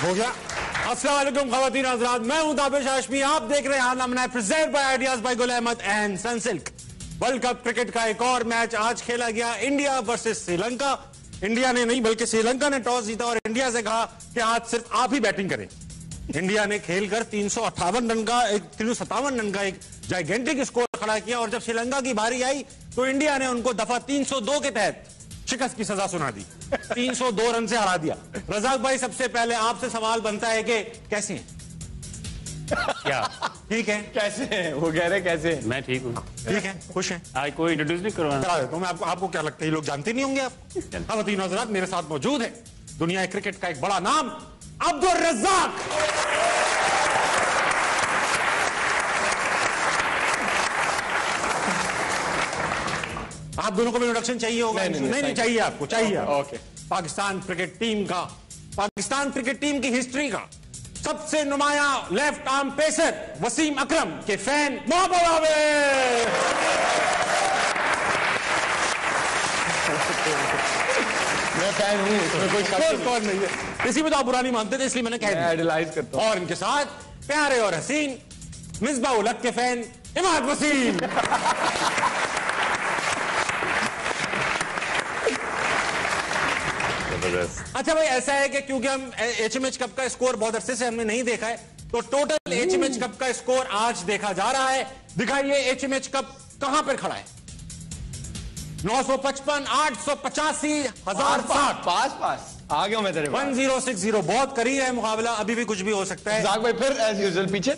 हो गया। अस्सलाम वालेकुम ख़वातीन हज़रात, मैं हूं ताबिश हाशमी। आप देख रहे हैं आलमना present by ideas by Gul Ahmed and Sunsilk. World cup cricket का एक और मैच आज खेला गया, इंडिया वर्सेस श्रीलंका। इंडिया ने नहीं बल्कि श्रीलंका ने टॉस जीता और इंडिया से कहा कि आज सिर्फ आप ही बैटिंग करें। इंडिया ने खेलकर 357 रन का एक जाइगेंटिक स्कोर खड़ा किया और जब श्रीलंका की बारी आई तो इंडिया ने उनको दफा 302 के तहत शिकस्त की सजा सुना दी। 302 रन से हरा दिया। रजाक भाई, सबसे पहले आपसे सवाल बनता है कि कैसे हैं? क्या ठीक है? कैसे हैं? वो कह रहे कैसे हैं? मैं ठीक हूँ। ठीक है, खुश हैं? आज कोई इंट्रोड्यूस नहीं करवाना। करा देता हूं मैं आपको क्या लगता है ये लोग जानते नहीं होंगे आपको? ख़वातीन हज़रात, मेरे साथ मौजूद है दुनिया क्रिकेट का एक बड़ा नाम अब्दुल रज़्ज़ाक। आप दोनों को भी इंट्रोडक्शन चाहिए होगा? नहीं चाहिए आपको, चाहिए ओके। पाकिस्तान क्रिकेट टीम की हिस्ट्री का सबसे नुमाया लेफ्ट आर्म पेसर वसीम अकरम के फैन मोहब्बत आवेद। मैं फैन हूँ, इसमें कोई शक कौन नहीं है, इसी में तो आप बुरा नहीं मानते थे इसलिए मैंने कह दिया। आइडलाइज करता हूँ। और इनके साथ प्यारे और हसीन मिसबाह उल हक के फैन इमाद वसीम। अच्छा भाई, ऐसा है कि क्योंकि हम एचएमएच कप का स्कोर बहुत अरसे से हमने नहीं देखा है, तो टोटल एचएमएच कप का स्कोर आज देखा जा रहा है। दिखाइए एचएमएच कप कहां पर खड़ा है? 955, 885, 1060। पास आ गया मैं तेरे पास। 1060, बहुत करीब है मुकाबला, अभी भी कुछ भी हो सकता है। रज़ाक भाई फिर एज यूजुअल पीछे,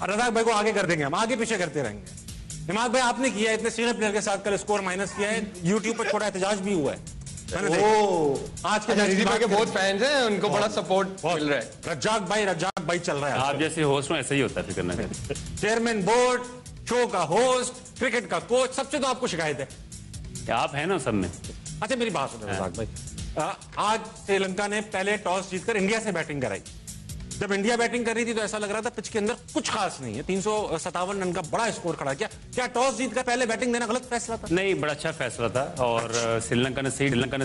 और रज़ाक भाई को आगे कर देंगे हम, आगे पीछे करते रहेंगे। इमाद भाई, आपने किया है, इतने सीनियर प्लेयर के साथ कल स्कोर माइनस किया है, यूट्यूब पर छोटा एहतजाज भी हुआ है। आज के रिजी भाई के बहुत फैंस हैं, उनको बड़ा सपोर्ट मिल रहा है। रज़्ज़ाक भाई चल रहा है। आप जैसे होस्ट हो ऐसा ही होता है, फिक्र ना करें। चेयरमैन बोर्ड, शो का होस्ट, क्रिकेट का कोच, सबसे तो आपको शिकायत है। आप है ना सब में। अच्छा मेरी बात सुनो रज़ाक भाई, आज श्रीलंका ने पहले टॉस जीतकर इंडिया से बैटिंग कराई। जब इंडिया बैटिंग कर रही थी तो ऐसा लग रहा था पिच के अंदर कुछ खास नहीं है, 357 रन का बड़ा स्कोर खड़ा किया। क्या टॉस जीतकर पहले बैटिंग देना गलत फैसला था? नहीं, बड़ा अच्छा फैसला था और श्रीलंका ने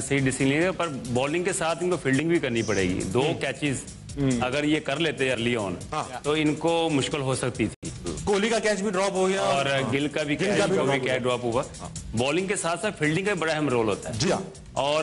सही डिसीजन लिया, पर बॉलिंग के साथ इनको फील्डिंग भी करनी पड़ेगी। 2 कैचेस अगर ये कर लेते अर्ली ऑन तो इनको मुश्किल हो सकती थी। कोहली का कैच भी ड्रॉप हो गया और गिल का भी कैच ड्रॉप हुआ। बॉलिंग के साथ साथ फील्डिंग का बड़ा अहम रोल होता है जी। और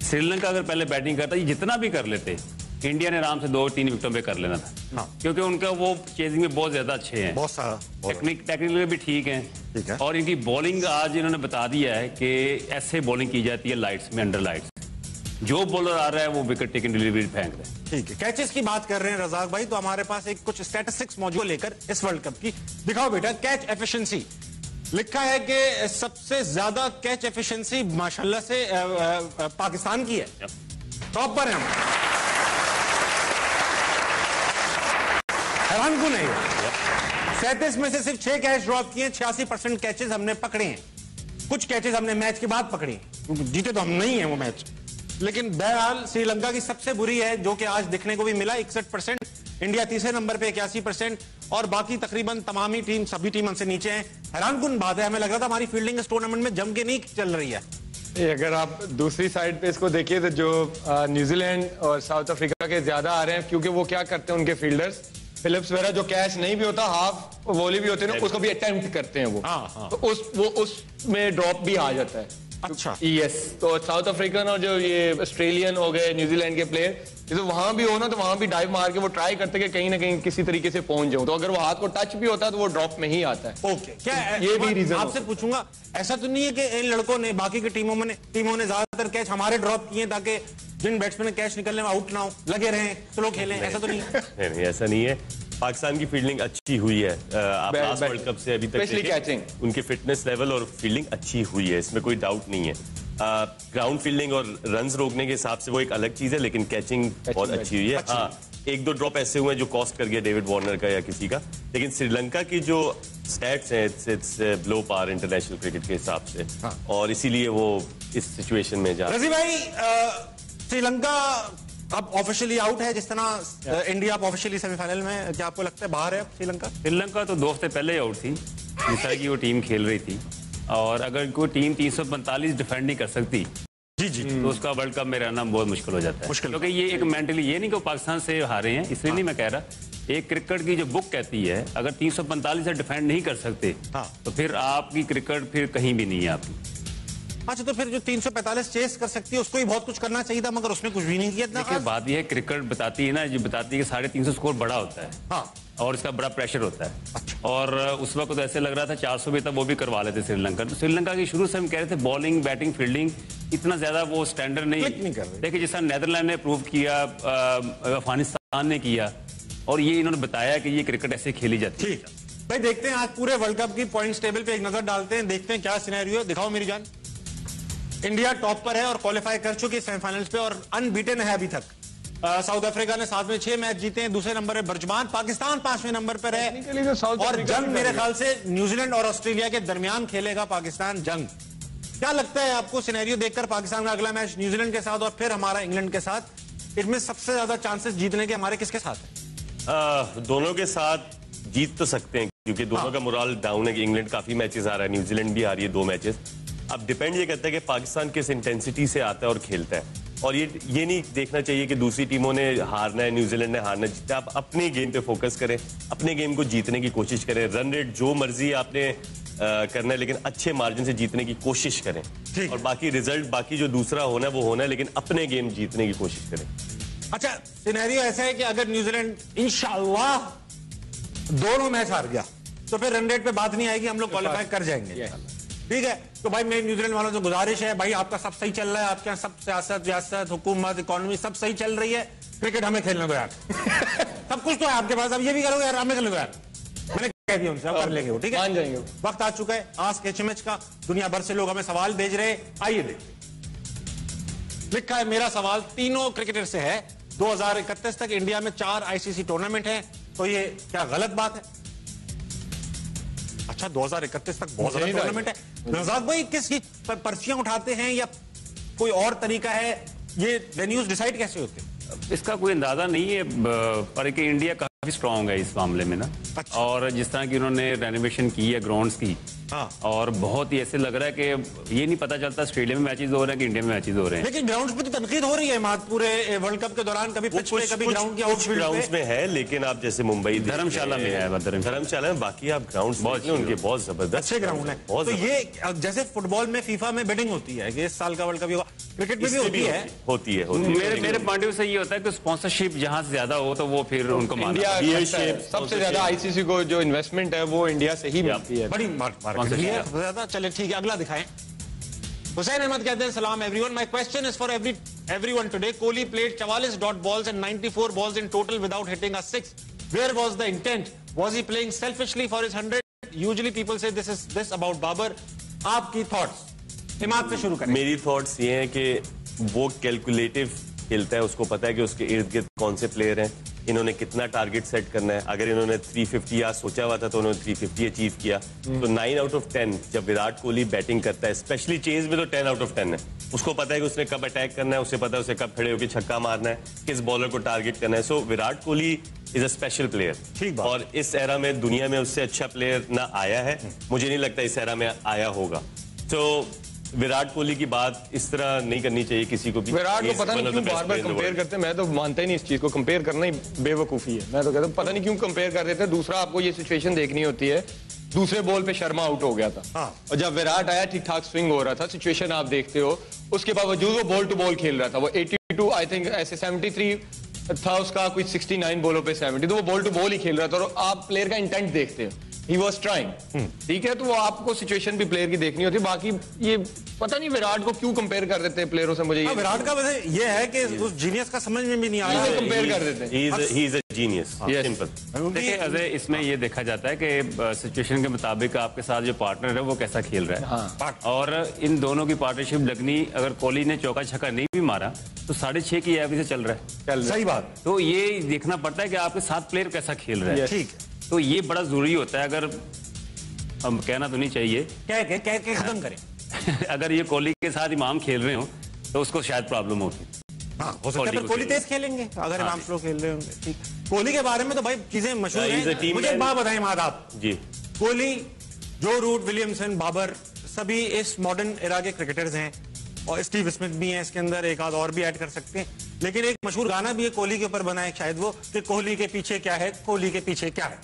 श्रीलंका अगर पहले बैटिंग करता, ये जितना भी कर लेते, इंडिया ने आराम से 2-3 विकेटों पे कर लेना था। क्योंकि उनका वो चेजिंग में बहुत ज्यादा अच्छे हैं, बहुत सारा टेक्निकल भी ठीक है। और इनकी बॉलिंग आज इन्होंने बता दिया है कि ऐसे बॉलिंग की जाती है लाइट्स में, अंडर लाइट्स। जो बॉलर आ रहा है वो विकेट टेकिंग डिलीवरी फेंक रहे हैं। ठीक है, कैचेस की बात कर रहे हैं रज़ाक भाई, तो हमारे पास एक कुछ स्टैटिस्टिक्स मौजूद लेकर इस वर्ल्ड कप की। दिखाओ बेटा, कैच एफिशिएंसी लिखा है कि सबसे ज्यादा कैच एफिशिएंसी माशाल्लाह से पाकिस्तान की है, टॉप पर है हम। हैरान क्यों नहीं है? 37 में से सिर्फ 6 कैच ड्रॉप किए, 86% कैचेस हमने पकड़े हैं। कुछ कैचेस हमने मैच के बाद पकड़े हैं, जीते तो हम नहीं है वो मैच। लेकिन बहरहाल श्रीलंका की सबसे बुरी है, जो कि आज दिखने को भी मिला, 61%। इंडिया तीसरे नंबर पे 81% और बाकी तकरीबन तमाम ही टीम, सभी टीम हमसे नीचे हैं। हैरानकुन बात है, हमें लग रहा था हमारी फील्डिंग इस टूर्नामेंट में जम के नहीं चल रही है। अगर आप दूसरी साइड पे इसको देखिए तो जो न्यूजीलैंड और साउथ अफ्रीका के ज्यादा आ रहे हैं, क्योंकि वो क्या करते हैं, उनके फील्डर्स फिलिप्स वगैरह जो कैच नहीं भी होता, हाफ वॉली भी होते हैं, उसको भी अटेम्प्ट करते हैं वो। तो उसमें ड्रॉप भी आ जाता है। अच्छा, यस। तो साउथ अफ्रीकन और जो ये ऑस्ट्रेलियन हो गए, न्यूजीलैंड के प्लेयर, तो वहां भी हो ना, तो वहां भी डाइव मार के वो ट्राई करते कि कहीं ना कहीं किसी तरीके से पहुंच जाऊं। तो अगर वो हाथ को टच भी होता है तो वो ड्रॉप में ही आता है। ओके, क्या ये भी रीजन आपसे पूछूंगा, ऐसा तो नहीं है कि इन लड़कों ने, बाकी की टीमों ने ज्यादातर कैच हमारे ड्रॉप किए ताकि जिन बैट्समैन कैच निकलने में आउट ना हो, लगे रहें, स्लो खेलें? ऐसा तो नहीं है? नहीं, ऐसा नहीं है। पाकिस्तान की फील्डिंग अच्छी हुई है। आप लास्ट वर्ल्ड कप से अभी तक उनकी फिटनेस लेवल और फील्डिंग अच्छी हुई है, इसमें कोई डाउट नहीं है। ग्राउंड फील्डिंग और रन्स रोकने के हिसाब से वो एक अलग चीज है, लेकिन कैचिंग बहुत अच्छी हुई है। हाँ, 1-2 ड्रॉप ऐसे हुए हैं जो कॉस्ट कर गया डेविड वार्नर का या किसी का, लेकिन श्रीलंका की जो स्टैट्स हैं it's below par international cricket के हिसाब से। और इसीलिए वो इस सिचुएशन में जा रहे हैं। रजी भाई, श्रीलंका अब ऑफिशियली आउट है, जिस तरह इंडिया अब ऑफिशियली सेमीफाइनल में, क्या आपको लगता है बाहर है श्रीलंका? श्रीलंका तो 2 हफ्ते पहले ही आउट थी, जिस तरह की वो टीम खेल रही थी। और अगर कोई टीम 345 डिफेंड नहीं कर सकती जी तो उसका वर्ल्ड कप में रहना बहुत मुश्किल हो जाता है। क्योंकि ये एक मेंटली, ये नहीं कि पाकिस्तान से हारे हैं, इसलिए नहीं मैं कह रहा। एक क्रिकेट की जो बुक कहती है, अगर 345 से डिफेंड नहीं कर सकते तो फिर आपकी क्रिकेट फिर कहीं भी नहीं है आपकी। अच्छा, तो फिर जो 345 चेस कर सकती है उसको ही बहुत कुछ करना चाहिए था, मगर उसने कुछ भी नहीं किया। देखिए बात यह है, क्रिकेट बताती है ना, जो बताती है कि 350 स्कोर बड़ा होता है और इसका बड़ा प्रेशर होता है। और उस वक्त तो ऐसे लग रहा था 400 भी तक वो भी करवा लेते श्रीलंका। तो श्रीलंका की शुरू से हम कह रहे थे बॉलिंग, बैटिंग, फील्डिंग इतना ज्यादा वो स्टैंडर्ड नहीं कर रहे। देखिए जिस नीदरलैंड ने प्रूव किया, अफगानिस्तान ने किया, और ये इन्होंने बताया कि ये क्रिकेट ऐसे खेली जाती है। ठीक भाई, देखते हैं आज पूरे वर्ल्ड कप की पॉइंट्स टेबल पे एक नजर डालते हैं, देखते हैं क्या सिनेरियो है। दिखाओ मेरी जान। इंडिया टॉप पर है और क्वालिफाई कर चुकी है सेमीफाइनल्स पे और अनबीटन है अभी तक। साउथ अफ्रीका ने 7 में 6 मैच जीते हैं, दूसरे नंबर पर बर्जमान। पाकिस्तान 5वें नंबर पर है और जंग मेरे ख्याल से न्यूजीलैंड और ऑस्ट्रेलिया के दरमियान खेलेगा पाकिस्तान जंग। क्या लगता है आपको सिनेरियो देखकर, पाकिस्तान का अगला मैच न्यूजीलैंड के साथ और फिर हमारा इंग्लैंड के साथ, इसमें सबसे ज्यादा चांसेस जीतने के हमारे किसके साथ है? दोनों के साथ जीत तो सकते हैं क्योंकि दोनों का मोरल डाउन है कि इंग्लैंड काफी मैचेस आ रहा है, न्यूजीलैंड भी आ रही है 2 मैचेस। अब डिपेंड ये करता है कि पाकिस्तान किस इंटेंसिटी से आता है और खेलता है, और ये नहीं देखना चाहिए कि दूसरी टीमों ने हारना है, न्यूजीलैंड ने हारना है। आप अपने गेम पे फोकस करें, अपने गेम को जीतने की कोशिश करें। रन रेट जो मर्जी आपने करना है, लेकिन अच्छे मार्जिन से जीतने की कोशिश करें, और बाकी रिजल्ट, बाकी जो दूसरा होना है वो होना है, लेकिन अपने गेम जीतने की कोशिश करें। अच्छा, सिनेरियो ऐसा है कि अगर न्यूजीलैंड इंशाअल्लाह दोनों मैच हार गया तो फिर रन रेट पे बात नहीं आएगी, हम लोग क्वालिफाई कर जाएंगे। ठीक है, तो भाई मेरी न्यूजीलैंड वालों से गुजारिश है, भाई आपका सब सही चल रहा है, आपके यहाँ सब सियासत, व्यासत, हुकूमत, इकोनॉमी सब सही चल रही है, क्रिकेट हमें खेलने दो यार। सब कुछ तो है आपके पास, अब ये भी करोगे यार, हमें खेलने दो यार। मैंने कह दिया उनसे, अब कर लेंगे वो। ठीक है, मान जाएंगे। वक्त आ चुका है आस्क एचएमएच का, दुनिया भर से लोग हमें सवाल भेज रहे हैं, आइए देखिए। लिखा है मेरा सवाल तीनों क्रिकेटर से है। 2031 तक इंडिया में 4 आईसीसी टूर्नामेंट है, तो ये क्या गलत बात है? अच्छा, 2031 तक बहुत ज्यादा टूर्नामेंट है। नौशाद भाई किसकी पर्चियां उठाते हैं या कोई और तरीका है? ये वेन्यूज डिसाइड कैसे होते हैं? इसका कोई अंदाजा नहीं है, पर कि इंडिया काफी स्ट्रांग है इस मामले में ना। अच्छा। और जिस तरह की उन्होंने रेनोवेशन की है ग्राउंड्स की, और बहुत ही ऐसे लग रहा है कि ये नहीं पता चलता स्टेडियम में मैचेस हो रहे हैं कि इंडिया में मैचेस हो रहे हैं। लेकिन ग्राउंड्स पे तो तनकीद हो रही है मात पूरे वर्ल्ड कप के दौरान, कभी पिच पे, कभी ग्राउंड की आउटफील्ड ग्राउंड्स में है, लेकिन आप जैसे मुंबई धर्मशाला में है, धर्मशाला में, बाकी आप ग्राउंड्स बहुत उनके बहुत जबरदस्त अच्छे ग्राउंड है। तो ये जैसे फुटबॉल में फीफा में बेटिंग होती है कि इस साल का वर्ल्ड कप होगा, क्रिकेट में भी होती है। मेरे पॉइंट ऑफ व्यू से ये होता है कि स्पॉन्सरशिप जहां से ज्यादा हो तो वो फिर उनको सबसे ज्यादा आईसीसी को जो इन्वेस्टमेंट है वो इंडिया से ही मिलती है, बड़ी मार्केट है। चलिए ठीक है, अगला दिखाएं। हुसैन अहमद कहते हैं सलाम everyone, my question is for everyone today. Kohli played 44 dot balls and 94 balls in total without hitting a 6. Where was the intent? Was he playing selfishly for his 100? Usually people say this about Babar. आपकी thoughts? Imad से शुरू करें। मेरी thoughts ये हैं कि वो calculative खेलता है, उसको पता है कि उसके इर्द गिर्द कौन से प्लेयर हैं, इन्होंने कितना टारगेट सेट करना है। अगर इन्होंने 350 या सोचा हुआ था तो उन्होंने 350 अचीव किया। तो 9 आउट ऑफ 10 जब विराट कोहली बैटिंग करता है, स्पेशली चेज में, तो 10 आउट ऑफ 10 है। उसको पता है कि उसने कब अटैक करना है, उसे पता है उसे कब खड़े होकर छक्का मारना है, किस बॉलर को टारगेट करना है। So Virat Kohli is a special player, ठीक। और इस एरा में दुनिया में उससे अच्छा प्लेयर ना आया है, मुझे नहीं लगता इस एरा में आया होगा। तो विराट कोहली की बात इस तरह नहीं करनी चाहिए किसी को भी। विराट को पता नहीं क्यों बार-बार कंपेयर करते हैं, मैं तो मानता ही नहीं इस चीज को, कंपेयर करना ही बेवकूफी है। मैं तो कहता हूं पता नहीं क्यों कंपेयर कर रहे थे। दूसरा, आपको ये सिचुएशन देखनी होती है, दूसरे बॉल पे शर्मा आउट हो गया था और जब विराट आया ठीक ठाक स्विंग हो रहा था, सिचुएशन आप देखते हो, उसके बावजूद वो बॉल टू बॉल खेल रहा था। वो 82 आई थिंक ऐसे 73 था उसका, कोई 69 बॉलों पे 70, तो वो बॉल टू बॉल ही खेल रहा था। और आप प्लेयर का इंटेंट देखते हो, ही वॉज ट्राइंग, ठीक है। तो वो आपको सिचुएशन भी प्लेयर की देखनी होती है। बाकी ये पता नहीं विराट को क्यों कंपेयर कर देते हैं प्लेयरों से, मुझे विराट का वैसे ये है कि उस जीनियस का समझ में भी नहीं आ रहा है, कंपेयर कर देते हैं। He is a genius, simple. देखिए अजय, इसमें ये देखा जाता है कि सिचुएशन के मुताबिक आपके साथ जो पार्टनर है वो कैसा खेल रहा है, और इन दोनों की पार्टनरशिप लगनी। अगर कोहली ने चौका छक्का नहीं भी मारा तो 6.5 की एवरेज से चल रहा है। सही बात। तो ये देखना पड़ता है कि आपके साथ प्लेयर कैसा खेल रहा है, ठीक है। तो ये बड़ा जरूरी होता है। अगर हम कहना तो नहीं चाहिए, कह के खत्म करें। अगर ये कोहली के साथ इमाम खेल रहे हो तो उसको शायद प्रॉब्लम होती। हो सकता है कोहली तेज खेलेंगे अगर इमाम स्लो खेल रहे होंगे, ठीक। कोहली के बारे में तो भाई चीजें मशहूर हैं। मुझे एक बात बताएं माद आप जी, कोहली, जो रूट, विलियमसन, बाबर, सभी इस मॉडर्न एरा के क्रिकेटर्स हैं। और स्टीव स्मिथ भी है इसके अंदर, एक आध और भी ऐड कर सकते हैं। लेकिन एक मशहूर गाना भी है कोहली के ऊपर बना है शायद वो, कि कोहली के पीछे क्या है, कोहली के पीछे क्या है।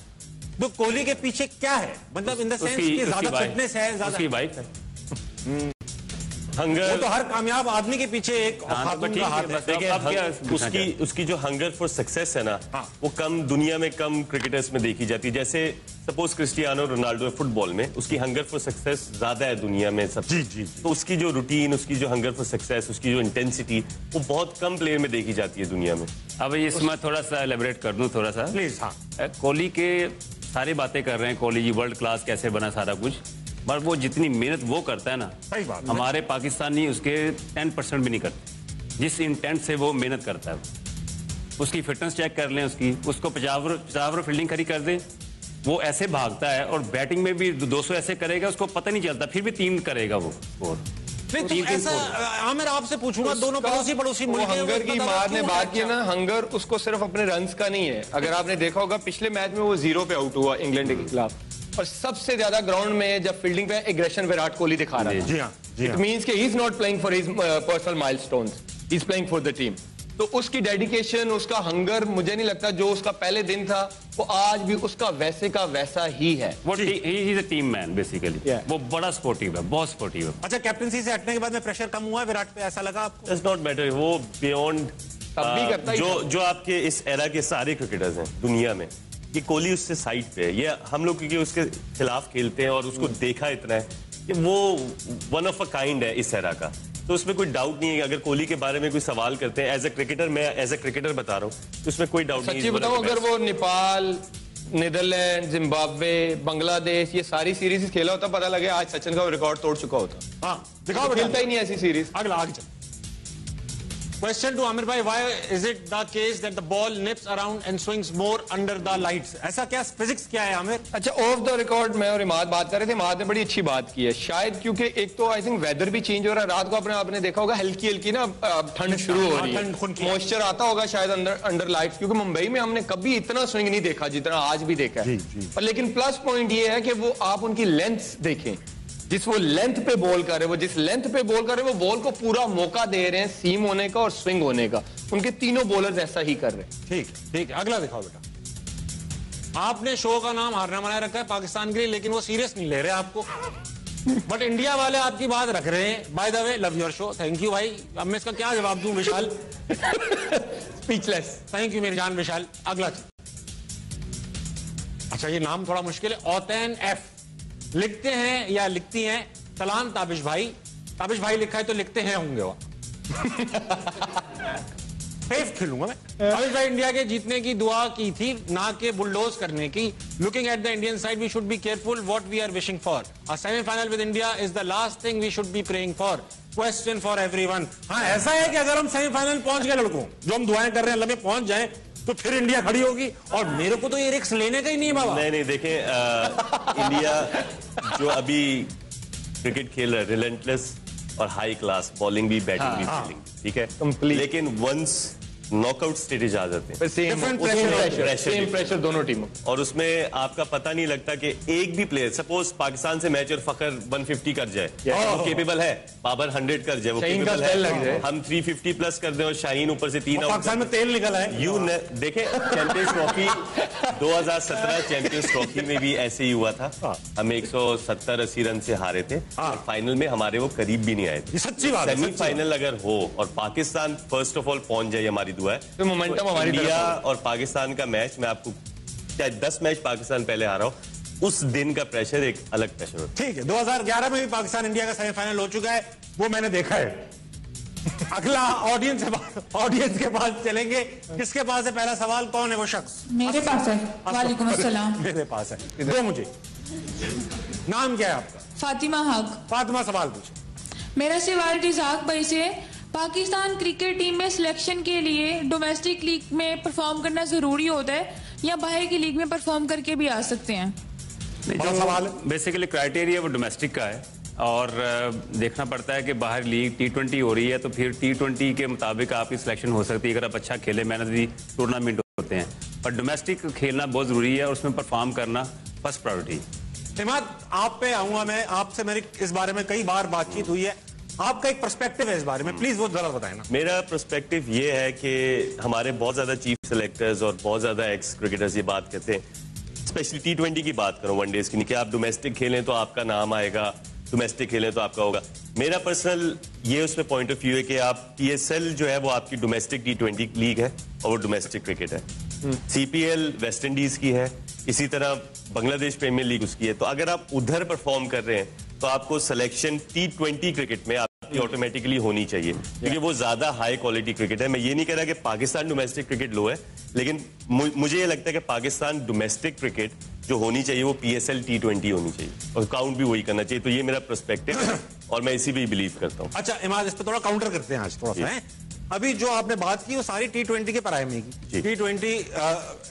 तो कोहली के पीछे क्या है, मतलब इन द सेंस कि ज्यादा फिटनेस है, ज्यादा उसकी वाइफ है। हंगर, वो तो हर कामयाब आदमी के पीछे एक खातून का हाथ है। देखिए उसकी जो हंगर फॉर सक्सेस है ना, वो कम दुनिया में कम क्रिकेटर्स में देखी जाती है। जैसे सपोज क्रिस्टियानो रोनाल्डो है फुटबॉल में, उसकी हंगर फॉर सक्सेस ज्यादा है दुनिया में सब। जी। तो उसकी जो रूटीन, उसकी जो हंगर फॉर सक्सेस, उसकी जो इंटेंसिटी, वो बहुत कम प्लेयर में देखी जाती है दुनिया में। अब इसमें थोड़ा सा एलेबरेट कर दूं थोड़ा सा प्लीज। हाँ, कोहली के सारी बातें कर रहे हैं, कोहली जी वर्ल्ड क्लास कैसे बना सारा कुछ, पर वो जितनी मेहनत वो करता है ना, सही बात, हमारे पाकिस्तानी उसके 10% भी नहीं करते। जिस इंटेंट से वो मेहनत करता है, उसकी फिटनेस चेक कर लें, उसको 50 फील्डिंग खड़ी कर दें, वो ऐसे भागता है और बैटिंग में भी 200 ऐसे करेगा, उसको पता नहीं चलता, फिर भी 3 करेगा वो। आमिर आपसे पूछूंगा, दोनों पड़ोसी मुल्क हैं, हंगर की मार ने बात की ना, हंगर उसको सिर्फ अपने रन्स का नहीं है। अगर आपने देखा होगा पिछले मैच में वो 0 पे आउट हुआ इंग्लैंड के खिलाफ, और सबसे ज्यादा ग्राउंड में जब फील्डिंग पे एग्रेशन विराट कोहली दिखा रहा है। जी हाँ। इट मींस कि he is not playing for his personal milestones, he is playing for the team. तो उसकी डेडिकेशन, उसका हंगर, मुझे नहीं लगता जो उसका पहले दिन था वो आज भी उसका वैसे का वैसा ही है। वो he is a team man basically. वो बड़ा स्पोर्टिव है, बहुत स्पोर्टिव है। अच्छा, कैप्टनसी से हटने के बाद में प्रेशर कम हुआ है विराट पे, ऐसा लगा आपको? इट्स नॉट मैटर, वो बियॉन्ड जो आपके इस एरा के सारे क्रिकेटर्स हैं दुनिया में, कि कोहली उससे साइड पे है। ये हम लोग क्योंकि उसके खिलाफ खेलते हैं और उसको देखा इतना है कि वो वन ऑफ अ काइंड है इस एरा का। तो उसमें कोई डाउट नहीं है। अगर कोहली के बारे में कोई सवाल करते हैं एज ए क्रिकेटर, मैं एज ए क्रिकेटर बता रहा हूँ, तो उसमें कोई डाउट नहीं है। सच्ची बताऊं, अगर वो नेपाल, नीदरलैंड, जिम्बाब्वे, बांग्लादेश ये सारी सीरीज खेला होता, पता लगे आज सचिन का रिकॉर्ड तोड़ चुका होता। हाँ, दिखाओ, खेलता ही नहीं ऐसी सीरीज। अगला आगे चल। Question to Amir bhai, why is it the case that the ball nips around and swings more under the lights? ऐसा क्या फिजिक्स क्या है आमिर? अच्छा, ऑफ द रिकॉर्ड मैं और इमाद बात कर रहे थे, इमाद ने बड़ी अच्छी बात की है। शायद क्योंकि एक तो आई थिंक वेदर भी चेंज हो रहा है, रात को आपने देखा होगा हल्की हल्की ना ठंड शुरू हो रही है, मॉइस्चर आता होगा शायद अंडर लाइट्स, क्योंकि मुंबई में हमने कभी इतना स्विंग नहीं देखा जितना आज भी देखा है। और लेकिन प्लस पॉइंट ये है कि वो आप उनकी लेंथ देखें, जिस वो लेंथ पे बॉल कर रहे, वो जिस लेंथ पे बॉल कर रहे, वो बॉल को पूरा मौका दे रहे हैं सीम होने का और स्विंग होने का। उनके तीनों बॉलर्स ऐसा ही कर रहे हैं। ठीक है, अगला दिखाओ बेटा। आपने शो का नाम हारना बनाए रखा है पाकिस्तान के लिए, लेकिन वो सीरियस नहीं ले रहे आपको, बट इंडिया वाले आपकी बात रख रहे हैं। By the way, love your show, thank you भाई। अब मैं इसका क्या जवाब दूं विशाल? स्पीचलेस। थैंक यू मेरी जान विशाल। अगला। अच्छा, ये नाम थोड़ा मुश्किल है, औतैन एफ लिखते हैं या लिखती हैं सलाम ताबिश भाई। ताबिश भाई लिखा है तो लिखते हैं होंगे वो। सेफ खेलूंगा मैं। ताबिश भाई इंडिया के जीतने की दुआ की थी, ना के बुलडोज करने की। Looking at the Indian side, we should be careful what we are wishing for. A semifinal with India is the last thing we should be praying for. Question for everyone. हाँ, ऐसा है कि अगर हम semifinal पहुंच गए लड़कों, जो हम दुआएं कर रहे हैं अल्लाह में पहुंच जाए, तो फिर इंडिया खड़ी होगी। और मेरे को तो ये रिस्क लेने का ही नहीं है बाबा। नहीं देखें, इंडिया जो अभी क्रिकेट खेल रहा है, रिलेंटलेस और हाई क्लास बॉलिंग भी, बैटिंग भी, फील्डिंग, ठीक है, लेकिन वंस नॉकआउट स्टेज आ जाते हैं, सेम प्रेशर दोनों टीमों, और उसमें आपका पता नहीं लगता कि एक भी प्लेयर, सपोज पाकिस्तान से मैच और फखर 150 कर जाए, वो केपेबल है, बाबर 100 कर जाए, वो केपेबल है, हम 350 प्लस कर दें और शाहीन ऊपर से 3 आउट। पाकिस्तान में तेल निकला है। देखे चैंपियंस ट्रॉफी 2017 चैंपियंस ट्रॉफी में भी ऐसे ही हुआ था। हम 170-80 रन से हारे थे, फाइनल में हमारे वो करीब भी नहीं आए थे। सच्ची बात है। सेमीफाइनल अगर हो और पाकिस्तान फर्स्ट ऑफ ऑल पहुंच जाए, हमारी दुआ है, तो मोमेंटम हमारी इंडिया और पाकिस्तान का मैच, मैं आपको चाहे 10 मैच पाकिस्तान पहले हारा हो, उस दिन का प्रेशर एक अलग प्रेशर होता है। ठीक है, 2011 में भी पाकिस्तान इंडिया का सेमीफाइनल हो चुका है, वो मैंने देखा है। अगला ऑडियंस के पास चलेंगे। किसके पास है पहला सवाल? कौन है वो शख्स? मेरे पास है। वालेकुम अस्सलाम। मेरे पास है, दो मुझे। नाम क्या है आपका? फातिमा हक। फातिमा, सवाल पूछे। मेरा सवाल रिजाक भाई से, पाकिस्तान क्रिकेट टीम में सिलेक्शन के लिए डोमेस्टिक लीग में परफॉर्म करना जरूरी होता है या बाहर की लीग में परफॉर्म करके भी आ सकते हैं? जो सवाल बेसिकली क्राइटेरिया वो डोमेस्टिक का है, और देखना पड़ता है कि बाहर लीग T20 हो रही है तो फिर T20 के मुताबिक आपकी सिलेक्शन हो सकती है, अगर आप अच्छा खेले, मेहनत भी, टूर्नामेंट होते हैं, पर डोमेस्टिक खेलना बहुत जरूरी है और उसमें परफॉर्म करना फर्स्ट प्रायोरिटी। इमाद, आप पे आऊंगा मैं, आपसे मेरी इस बारे में कई बार बातचीत हुई है। आपका एक पर्सपेक्टिव है इस बारे में, प्लीज वो जरा बताएं ना। मेरा पर्सपेक्टिव ये है कि हमारे बहुत ज्यादा चीफ सेलेक्टर्स और बहुत ज्यादा एक्स क्रिकेटर्स ये बात कहते हैं, स्पेशली T20 की बात करूं, वनडेज की नहीं, कि आप डोमेस्टिक खेलें तो आपका नाम आएगा, डोमेस्टिक खेलें तो आपका होगा। मेरा पर्सनल ये उसमें पॉइंट ऑफ व्यू है कि आप PSL जो है वो आपकी डोमेस्टिक T20 लीग है और वो डोमेस्टिक क्रिकेट है। CPL वेस्ट इंडीज की है, इसी तरह बांग्लादेश प्रीमियर लीग उसकी है। तो अगर आप उधर परफॉर्म कर रहे हैं तो आपको सिलेक्शन T20 क्रिकेट में आपकी ऑटोमेटिकली होनी चाहिए, क्योंकि वो ज्यादा हाई क्वालिटी क्रिकेट है। मैं ये नहीं कह रहा कि पाकिस्तान डोमेस्टिक क्रिकेट लो है, लेकिन मुझे ये लगता है कि पाकिस्तान डोमेस्टिक क्रिकेट जो होनी चाहिए वो PSL T20 होनी चाहिए और काउंट भी वही करना चाहिए। तो ये मेरा पर्सपेक्टिव है और मैं इसी पे बिलीव करता हूँ। अच्छा इमाद, इस पे थोड़ा काउंटर करते हैं आज थोड़ा सा है। अभी जो आपने बात की वो सारी T20 के प्राइम की। T20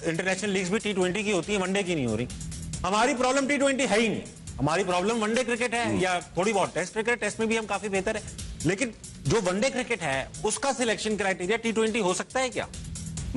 इंटरनेशनल लीग्स भी T20 की होती है, वनडे की नहीं हो रही। हमारी प्रॉब्लम T20 है ही नहीं, हमारी प्रॉब्लम वनडे क्रिकेट है या थोड़ी बहुत टेस्ट क्रिकेट। टेस्ट में भी हम काफी बेहतर है, लेकिन जो वनडे क्रिकेट है उसका सिलेक्शन क्राइटेरिया T20 हो सकता है क्या?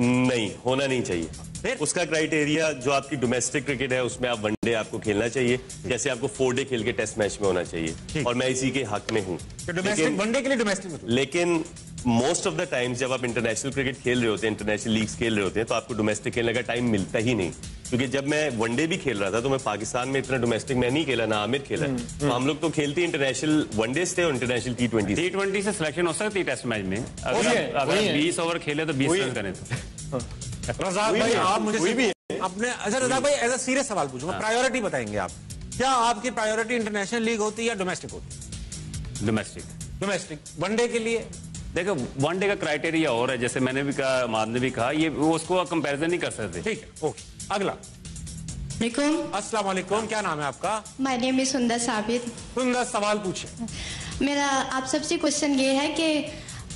नहीं, होना नहीं चाहिए। उसका क्राइटेरिया जो आपकी डोमेस्टिक क्रिकेट है उसमें आप वनडे आपको खेलना चाहिए, जैसे आपको 4 डे खेल के टेस्ट मैच में होना चाहिए, और मैं इसी के हक में हूँ। वनडे के लिए डोमेस्टिक, लेकिन मोस्ट ऑफ द टाइम्स जब आप इंटरनेशनल क्रिकेट खेल रहे होते हैं, इंटरनेशनल लीग्स खेल रहे होते हैं, तो आपको डोमेस्टिक खेलने का टाइम मिलता ही नहीं। क्योंकि जब मैं वनडे भी खेल रहा था तो मैं पाकिस्तान में इतना डोमेस्टिक मैं नहीं खेला, ना आमिर खेला। तो हम लोग तो खेलते इंटरनेशनल वनडेज थे और इंटरनेशनल T20 से सिलेक्शन हो सकती है टेस्ट मैच में। अगर 20 ओवर खेले तो 20 रन करें तो। रज़ाक भाई आप मुझे अपने, अच्छा रज़ाक भाई एज अ सीरियस सवाल पूछूंगा, प्रायोरिटी बताएंगे आप, क्या आपकी प्रायोरिटी इंटरनेशनल लीग होती है या डोमेस्टिक होती है? डोमेस्टिक वनडे के लिए देखो, वनडे का क्राइटेरिया और है, जैसे मैंने भी कहा, माद ने भी कहा, ये वो उसको कंपैरिजन नहीं कर सकते। ठीक है, ओके। अगला। अस्सलाम वालेकुम, क्या नाम है आपका? माय नेम इज सुंदर साबित। सुंदर, सवाल पूछे। मेरा आप सबसे क्वेश्चन ये है कि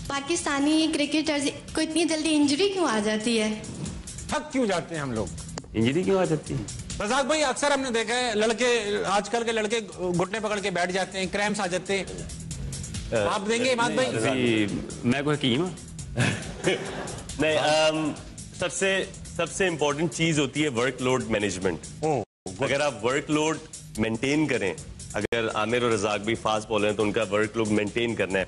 पाकिस्तानी क्रिकेटर्स को इतनी जल्दी इंजरी क्यों आ जाती है? थक क्यों जाते हैं हम लोग? इंजरी क्यों आ जाती है? रज़ाक भाई अक्सर हमने देखा है लड़के, आजकल के लड़के घुटने पकड़ के बैठ जाते हैं, क्रैम्प्स आ जाते हैं। आप देंगे इमाद भाई? मैं कोई हकीम नहीं, सबसे इंपॉर्टेंट चीज होती है वर्कलोड मैनेजमेंट। अगर आप वर्कलोड मेंटेन करें, अगर आमिर और रज़ाक भी फास्ट बॉलर हैं तो उनका वर्कलोड मेंटेन करना है।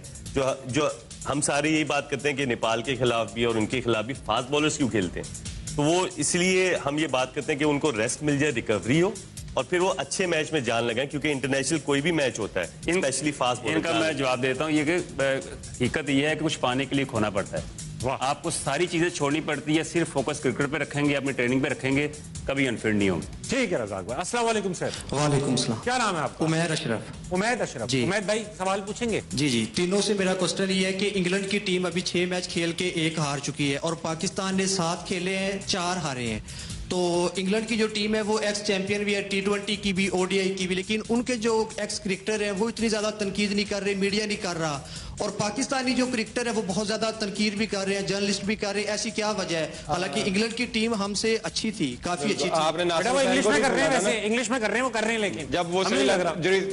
जो हम सारे यही बात करते हैं कि नेपाल के खिलाफ भी और उनके खिलाफ भी फास्ट बॉलर्स क्यों खेलते हैं, तो वो इसलिए हम ये बात करते हैं कि उनको रेस्ट मिल जाए, रिकवरी हो, और फिर वो अच्छे मैच में जान लगाएं, क्योंकि इंटरनेशनल कोई भी मैच होता है, स्पेशली फास्ट बॉलर। इनका मैं जवाब देता हूँ, ये कि हकीकत ये है कि कुछ पाने के लिए खोना पड़ता है। आपको सारी चीजें छोड़नी पड़ती है, सिर्फ फोकस क्रिकेट पे रखेंगे, अपनी ट्रेनिंग पे रखेंगे, कभी अनफिट नहीं होंगे। ठीक है रज़ाक भाई। अस्सलाम वालेकुम सर। वालेकुम सलाम। क्या नाम है आपका? उमैर अशरफ। उमैर अशरफ जी। उमैर भाई सवाल पूछेंगे? जी। तीनों से मेरा क्वेश्चन ये है कि इंग्लैंड की टीम अभी 6 मैच खेल के 1 हार चुकी है और पाकिस्तान ने 7 खेले हैं, 4 हारे हैं। तो इंग्लैंड की जो टीम है वो एक्स चैंपियन भी है, T20 की भी, ODI की भी, लेकिन उनके जो एक्स क्रिकेटर हैं वो इतनी ज्यादा तनकीद नहीं कर रहे, मीडिया नहीं कर रहा, और पाकिस्तानी जो क्रिकेटर है वो बहुत ज्यादा तनकीद भी कर रहे हैं, जर्नलिस्ट भी कर रहे हैं। ऐसी क्या वजह है? हालांकि इंग्लैंड की टीम हमसे अच्छी थी, काफी अच्छी थी। आपने इंग्लिश में कर रहे हैं, वैसे इंग्लिश में कर रहे हैं, वो कर रहे हैं, लेकिन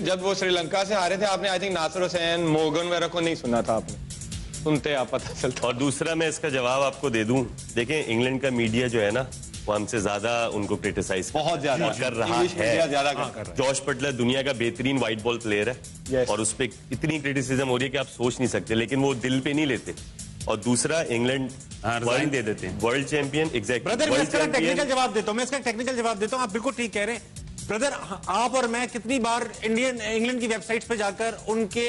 जब वो श्रीलंका से हारे थे, आपने आई थिंक नासिर हुसैन, मोगन वगैरह को नहीं सुना था आपने, सुनते आप पता चलता। और दूसरा मैं इसका जवाब आपको दे दूं, देखें इंग्लैंड का मीडिया जो है ना वो हमसे ज्यादा उनको क्रिटिसाइज बहुत ज्यादा कर रहा है। जॉश बटलर दुनिया का बेहतरीन व्हाइट बॉल प्लेयर है और उस पर इतनी क्रिटिसिज्म हो रही है कि आप सोच नहीं सकते, लेकिन वो दिल पे नहीं लेते। और दूसरा इंग्लैंड वर्ल्ड दे देते हैं, वर्ल्ड चैंपियन। एग्जैक्टली, टेक्निकल जवाब देता हूं मैं, इसका टेक्निकल जवाब देता हूं। आप बिल्कुल ठीक कह रहे हैं ब्रदर। आप और मैं कितनी बार इंग्लैंड की वेबसाइट्स पे जाकर उनके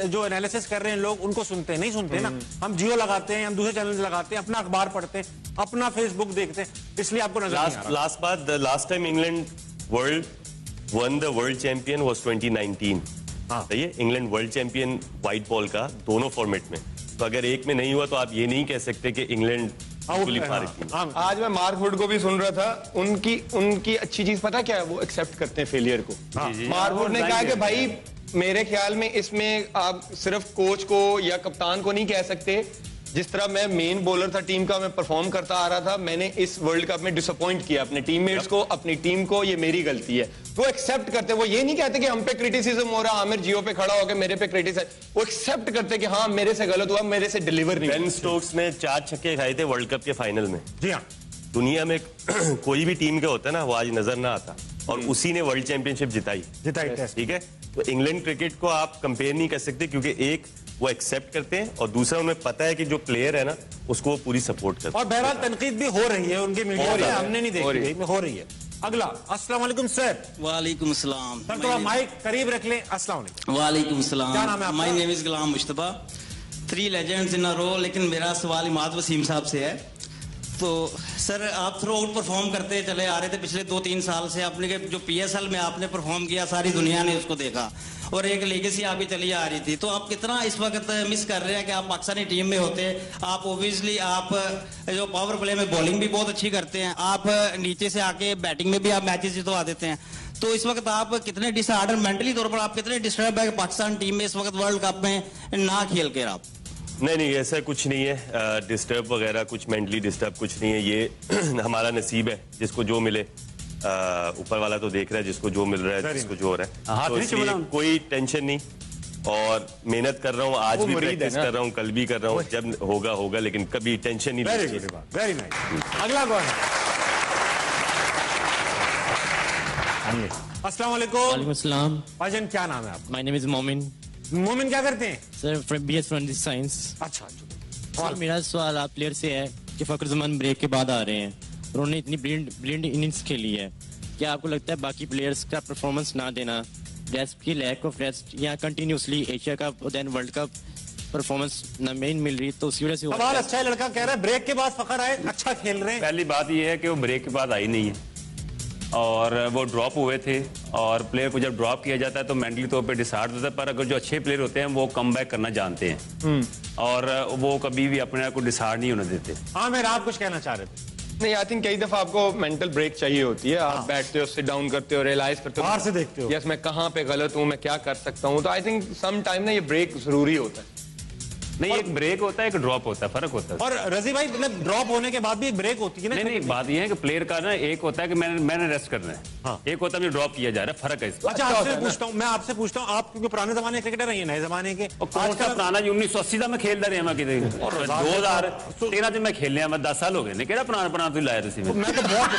जो एनालिसिस कर रहे हैं लोग, उनको सुनते हैं, नहीं सुनते ना। हम जियो लगाते हैं, हम दूसरे चैनल लगाते हैं, अपना अखबार पढ़ते हैं, अपना फेसबुक देखते हैं, इसलिए आपको नजर last time England world one the world champion was 2019। सही है, England world champion white ball का दोनों फॉर्मेट में। तो अगर एक में नहीं हुआ तो आप ये नहीं कह सकते कि इंग्लैंड। आज मैं मार्क वुड को भी सुन रहा था, उनकी अच्छी चीज पता क्या है, वो एक्सेप्ट करते हैं फेलियर को। मार्क वुड ने कहा कि भाई मेरे ख्याल में इसमें आप सिर्फ कोच को या कप्तान को नहीं कह सकते, जिस तरह मैं मेन बॉलर था टीम का, मैं परफॉर्म करता आ रहा था, मैंने इस वर्ल्ड कप में डिसअपॉइंट किया अपने टीममेट्स को, अपनी टीम को, ये मेरी गलती है। वो एक्सेप्ट करते, वो ये नहीं कहते कि हम पे क्रिटिसिज्म हो रहा, आमिर जियो पे खड़ा होकर मेरे पे क्रिटिसाइज, वो एक्सेप्ट करते कि हाँ मेरे से गलत हुआ, मेरे से डिलीवर नहीं। बेन स्टोक्स ने 4 छक्के खाए थे वर्ल्ड कप के फाइनल में। जी हाँ, दुनिया में कोई भी टीम का होता है ना, वो आज नजर ना आता, और उसी ने वर्ल्ड चैंपियनशिप जिताई। ठीक है, तो इंग्लैंड क्रिकेट को आप कंपेयर नहीं कर सकते, क्योंकि एक वो एक्सेप्ट करते हैं और दूसरा उन्हें पता है कि जो प्लेयर है ना उसको वो पूरी सपोर्ट करते हैं। और बहरहाल तनकीद भी हो रही है उनकी मीडिया में, हमने नहीं देखी, हो रही है। अगला, अस्सलाम वालेकुम सर। वालेकुम सलाम सर थोड़ा माइक करीब रख लें। अस्सलाम वालेकुम। वालेकुम सलाम। क्या नाम है आपका? My name is Ghulam Mushtaba. 3 legends in a row, लेकिन मेरा सवाल इमाद वसीम साहब से है। तो सर आप थ्रू आउट परफॉर्म करते चले आ रहे थे पिछले 2-3 साल से। आपने जो PSL में आपने परफॉर्म किया सारी दुनिया ने उसको देखा, और एक लेगेसी आपकी चली आ रही थी। तो आप कितना इस वक्त मिस कर रहे हैं कि आप पाकिस्तानी टीम में होते? आप ओबियसली आप जो पावर प्ले में बॉलिंग भी बहुत अच्छी करते हैं, आप नीचे से आके बैटिंग में भी आप मैचेस जितवा देते हैं। तो इस वक्त आप कितने डिसऑर्डर, मेंटली तौर पर आप कितने डिस्टर्ब है पाकिस्तान टीम में इस वक्त वर्ल्ड कप में ना खेल कर आप? नहीं, ऐसा कुछ नहीं है। डिस्टर्ब वगैरह कुछ, मेंटली डिस्टर्ब कुछ नहीं है। ये हमारा नसीब है, जिसको जो मिले। ऊपर वाला तो देख रहा है जिसको जो मिल रहा है, जिसको जो हो रहा है। तो इसलिए कोई टेंशन नहीं, और मेहनत कर रहा हूँ, आज भी प्रैक्टिस कर रहा हूँ, कल भी कर रहा हूँ। जब होगा होगा, लेकिन कभी टेंशन नहीं। Very nice. अगला कौन है? अस्सलाम वालेकुम। वालेकुम सलाम। भाईजान क्या नाम है आपका? माय नेम इज मोमिन। मोमिन क्या करते हैं? Sir BS forensic science. अच्छा। सर मेरा सवाल आप प्लेयर से है कि फखर जमान ब्रेक के बाद आ रहे हैं, उन्होंने इतनी ब्रिलियंट इनिंग्स खेली है, क्या आपको लगता है बाकी प्लेयर्स का परफॉर्मेंस ना देना, रेस्ट की लैक ऑफ रेस्ट, या कंटिन्यूसली एशिया कप और देन वर्ल्ड कप परफॉर्मेंस न मेन मिल रही, तो उसी वजह से सवाल अच्छा है। लड़का कह रहा है ब्रेक के बाद फखर आए, अच्छा खेल रहे हैं। पहली बात यह है कि वो ब्रेक के बाद आई नहीं है, और वो ड्रॉप हुए थे, और प्लेयर को जब ड्रॉप किया जाता है तो मेंटली तौर पे डिसहार्ड होता है। पर अगर जो अच्छे प्लेयर होते हैं वो कम बैक करना जानते हैं, और वो कभी भी अपने आप को डिसहार्ड नहीं होने देते। हाँ मेरा, आप कुछ कहना चाह रहे थे? नहीं, आई थिंक कई दफा आपको मेंटल ब्रेक चाहिए होती है। आप बैठते हो, सिट डाउन करते हो, रियलाइज करते हो, बाहर से देखते हो, यस मैं कहाँ पे गलत हूँ, मैं क्या कर सकता हूँ। तो आई थिंक सम टाइम ना ये ब्रेक जरूरी होता है। नहीं, एक ब्रेक होता है, एक ड्रॉप होता है, फर्क होता है। और रजी भाई, मतलब ड्रॉप होने के बाद भी एक ब्रेक होती है ना? नहीं, एक बात यह है कि प्लेयर का ना, एक होता है कि मैंने रेस्ट करना है, हाँ। एक होता है मुझे ड्रॉप किया जा रहा है, फर्क है इसका। अच्छा, आपसे पूछता हूँ, मैं आपसे पूछता हूँ, आप क्योंकि पुराने जमाने क्रिकेटर हैं, नए जमाने के। आज का पुराना 1980 में खेलता रहे, 2013 जब मैं खेल लिया, मैं 10 साल हो गए। केड़ा पुराना तू लाया तुसी? मैं तो बहुत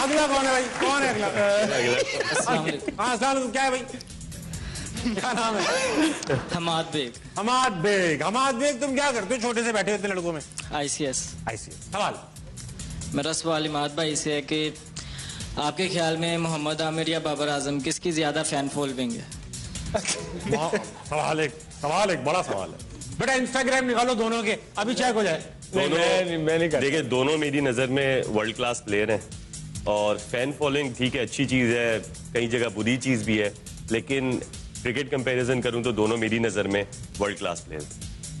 अगला कौन है भाई? कौन है अगला? हाँ सलाम, क्या है भाई? क्या नाम है? हमाद बेग। हमाद बेग। हमाद बेग, तुम क्या करते हो छोटे से बैठे होते लड़कों में? ICS। सवाल मेरा सवाल इमाद भाई से है कि आपके ख्याल में मोहम्मद आमिर या बाबर आजम किसकी ज्यादा फैन फॉलोइंग है? सवाल एक बड़ा सवाल है बेटा। इंस्टाग्राम निकालो दोनों के, अभी चेक हो जाए। देखिए, दोनों मेरी नजर में वर्ल्ड क्लास प्लेयर हैं, और फैन फॉलोइंग ठीक है, अच्छी चीज है, कई जगह बुरी चीज भी है, लेकिन क्रिकेट कंपैरिजन करूं तो दोनों मेरी नजर में वर्ल्ड क्लास प्लेयर।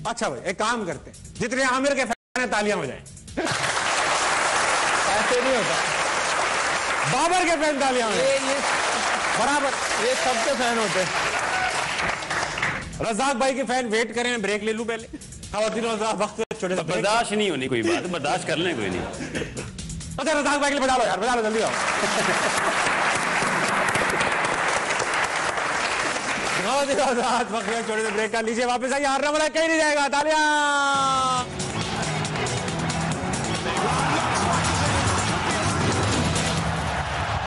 अच्छा भाई, एक काम करते हैं, जितने आमिर के फैन हैं तालियां हो जाएं। ऐसे नहीं होता। बाबर के फैन तालियां हो जाएं। बराबर, ये सबके फैन होते हैं। रज़ाक भाई के फैन वेट करें, मैं ब्रेक ले लूं पहले। वक्त छोटे से बर्दाश्त नहीं होनी कोई बात, बर्दाश्त कर लें, कोई नहीं। अच्छा, रज़ाक भाई के लिए बजा लो यार, बजा लो जल्दी आओ। छोटे से ब्रेक कर लीजिए, वापस आइए। हारने वाला कहीं नहीं जाएगा। तालियां।